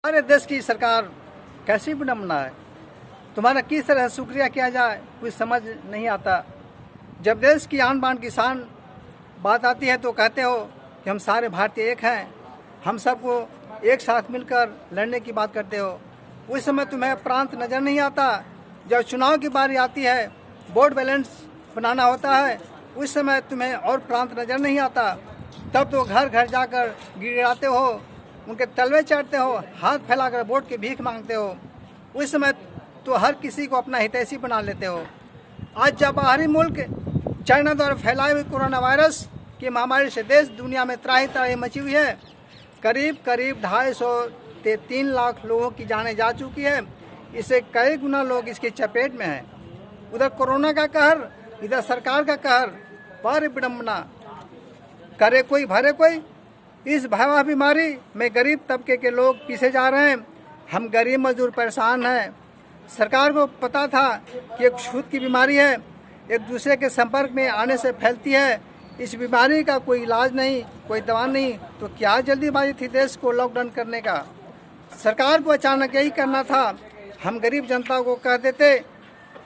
हमारे देश की सरकार कैसी विडम्बना है। तुम्हारा किस तरह शुक्रिया किया जाए कुछ समझ नहीं आता। जब देश की आन बान की शान बात आती है तो कहते हो कि हम सारे भारतीय एक हैं, हम सबको एक साथ मिलकर लड़ने की बात करते हो। उस समय तुम्हें प्रांत नज़र नहीं आता। जब चुनाव की बारी आती है, वोट बैलेंस बनाना होता है, उस समय तुम्हें और प्रांत नज़र नहीं आता। तब तो घर घर जाकर गिड़गिड़ाते हो, उनके तलवे चढ़ते हो, हाथ फैलाकर वोट की भीख मांगते हो। उस समय तो हर किसी को अपना हितैषी बना लेते हो। आज जब बाहरी मुल्क चाइना द्वारा फैलाए हुए कोरोना वायरस की महामारी से देश दुनिया में त्राही त्राही मची हुई है। करीब 250 से 3 लाख लोगों की जानें जा चुकी है। इससे कई गुना लोग इसकी चपेट में हैं। उधर कोरोना का कहर, इधर सरकार का कहर, पर विडम्बना। करे कोई भरे कोई। इस भयावह बीमारी में गरीब तबके के लोग पीछे जा रहे हैं। हम गरीब मजदूर परेशान हैं। सरकार को पता था कि एक छूत की बीमारी है, एक दूसरे के संपर्क में आने से फैलती है। इस बीमारी का कोई इलाज नहीं, कोई दवा नहीं, तो क्या जल्दीबाजी थी देश को लॉकडाउन करने का। सरकार को अचानक यही करना था। हम गरीब जनता को कह देते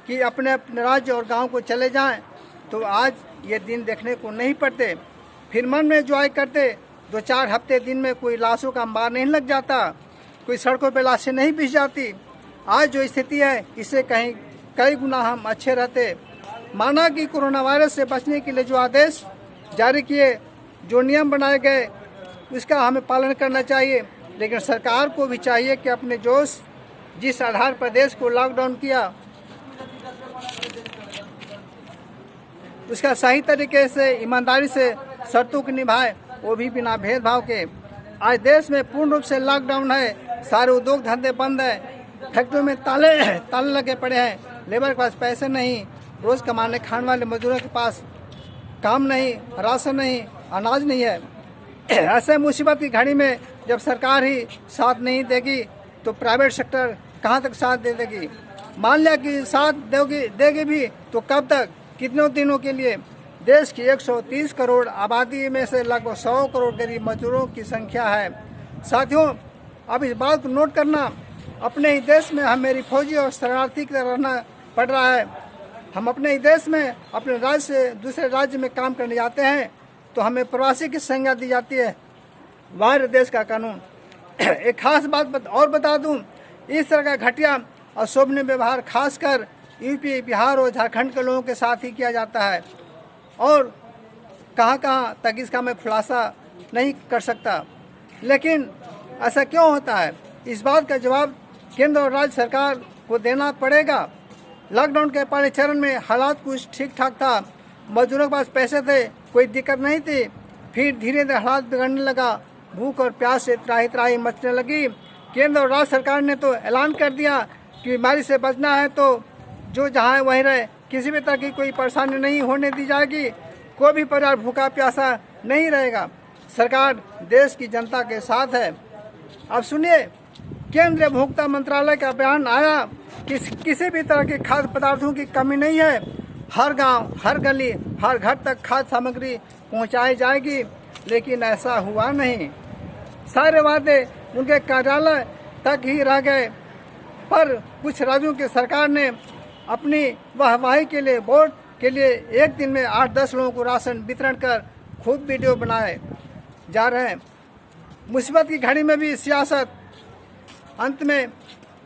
कि अपने अपने राज्य और गांव को चले जाएं, तो आज ये दिन देखने को नहीं पड़ते। फिर मन में जो आए करते। 2-4 हफ्ते दिन में कोई लाशों का अंबार नहीं लग जाता, कोई सड़कों पर लाशें नहीं बिछ जाती। आज जो स्थिति है, इससे कहीं कई गुना हम अच्छे रहते। माना कि कोरोना वायरस से बचने के लिए जो आदेश जारी किए, जो नियम बनाए गए, उसका हमें पालन करना चाहिए। लेकिन सरकार को भी चाहिए कि अपने जोश जिस आधार पर देश को लॉकडाउन किया, उसका सही तरीके से ईमानदारी से शर्तों को निभाए, वो भी बिना भेदभाव के। आज देश में पूर्ण रूप से लॉकडाउन है। सारे उद्योग धंधे बंद है। फैक्ट्रियों में ताले लगे पड़े हैं। लेबर के पास पैसे नहीं, रोज कमाने खाने वाले मजदूरों के पास काम नहीं, राशन नहीं, अनाज नहीं है। ऐसे मुसीबत की घड़ी में जब सरकार ही साथ नहीं देगी तो प्राइवेट सेक्टर कहाँ तक साथ दे देगी। मान लिया कि साथ देगी भी तो कब तक, कितने दिनों के लिए। देश की 130 करोड़ आबादी में से लगभग 100 करोड़ गरीब मजदूरों की संख्या है। साथियों, अब इस बात को नोट करना, अपने ही देश में हम मेरी फौजी और शरणार्थी की तरह रहना पड़ रहा है। हम अपने ही देश में अपने राज्य से दूसरे राज्य में काम करने जाते हैं तो हमें प्रवासी की संज्ञा दी जाती है, बाहर देश का कानून। एक खास बात और बता दूं, इस तरह का घटिया और शोभनीय व्यवहार खासकर यूपी, बिहार और झारखंड के लोगों के साथ ही किया जाता है। और कहाँ तक इसका मैं खुलासा नहीं कर सकता। लेकिन ऐसा क्यों होता है, इस बात का जवाब केंद्र और राज्य सरकार को देना पड़ेगा। लॉकडाउन के पहले चरण में हालात कुछ ठीक ठाक था। मजदूरों के पास पैसे थे, कोई दिक्कत नहीं थी। फिर धीरे धीरे हालात बिगड़ने लगा। भूख और प्यास से त्राही त्राही मचने लगी। केंद्र और राज्य सरकार ने तो ऐलान कर दिया कि बीमारी से बचना है तो जो जहाँ है वहीं रहे, किसी भी तरह की कोई परेशानी नहीं होने दी जाएगी, कोई भी परिवार भूखा प्यासा नहीं रहेगा। सरकार देश की जनता के साथ है। अब सुनिए, केंद्रीय उपभोक्ता मंत्रालय का बयान आया कि किसी भी तरह के खाद्य पदार्थों की कमी नहीं है। हर गांव, हर गली, हर घर तक खाद्य सामग्री पहुंचाई जाएगी। लेकिन ऐसा हुआ नहीं। सारे वादे उनके कार्यालय तक ही रह गए। पर कुछ राज्यों की सरकार ने अपनी वाहवाही के लिए, वोट के लिए एक दिन में 8-10 लोगों को राशन वितरण कर खूब वीडियो बनाए जा रहे हैं। मुसीबत की घड़ी में भी सियासत, अंत में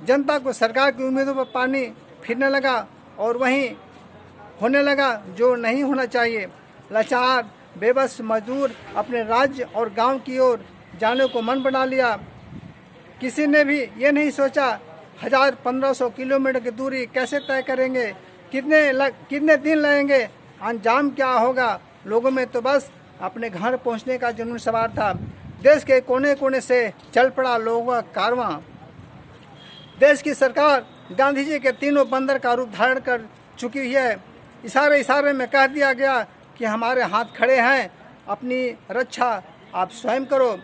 जनता को सरकार की उम्मीदों पर पानी फिरने लगा और वहीं होने लगा जो नहीं होना चाहिए। लाचार बेबस मजदूर अपने राज्य और गांव की ओर जाने को मन बना लिया। किसी ने भी ये नहीं सोचा 1000-1500 किलोमीटर की दूरी कैसे तय करेंगे, कितने दिन लगेंगे, अंजाम क्या होगा। लोगों में तो बस अपने घर पहुंचने का जुनून सवार था। देश के कोने कोने से चल पड़ा लोगों का कारवां। देश की सरकार गांधी जी के तीनों बंदर का रूप धारण कर चुकी है। इशारे में कह दिया गया कि हमारे हाथ खड़े हैं, अपनी रक्षा आप स्वयं करो।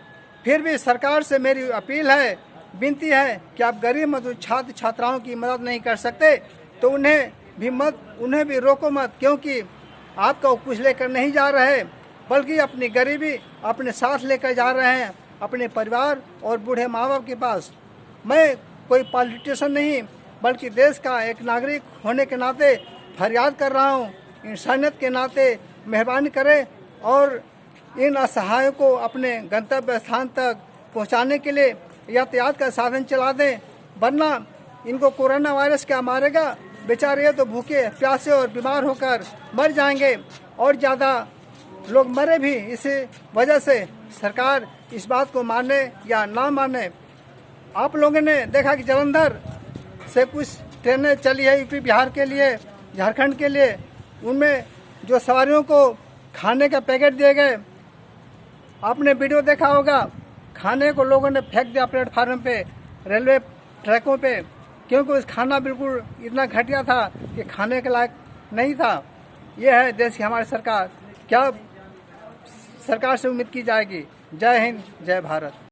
फिर भी सरकार से मेरी अपील है, विनती है कि आप गरीब मजदूर छात्र छात्राओं की मदद नहीं कर सकते तो उन्हें भी रोको मत, क्योंकि आपका कुछ लेकर नहीं जा रहे, बल्कि अपनी गरीबी अपने साथ लेकर जा रहे हैं, अपने परिवार और बूढ़े माँ बाप के पास। मैं कोई पॉलिटिशियन नहीं बल्कि देश का एक नागरिक होने के नाते फरियाद कर रहा हूँ, इंसानियत के नाते मेहरबानी करें और इन असहायों को अपने गंतव्य स्थान तक पहुंचाने के लिए यातायात का साधन चला दें, वरना इनको कोरोना वायरस क्या मारेगा। बेचारे तो भूखे प्यासे और बीमार होकर मर जाएंगे और ज़्यादा लोग मरे भी। इसी वजह से सरकार इस बात को माने या ना माने। आप लोगों ने देखा कि जालंधर से कुछ ट्रेनें चली है यूपी बिहार के लिए, झारखंड के लिए, उनमें जो सवारियों को खाने का पैकेट दिए गए, आपने वीडियो देखा होगा, खाने को लोगों ने फेंक दिया प्लेटफार्म पे, रेलवे ट्रैकों पे, क्योंकि उस खाना बिल्कुल इतना घटिया था कि खाने के लायक नहीं था। यह है देश की हमारी सरकार। क्या सरकार से उम्मीद की जाएगी। जय हिंद, जय भारत।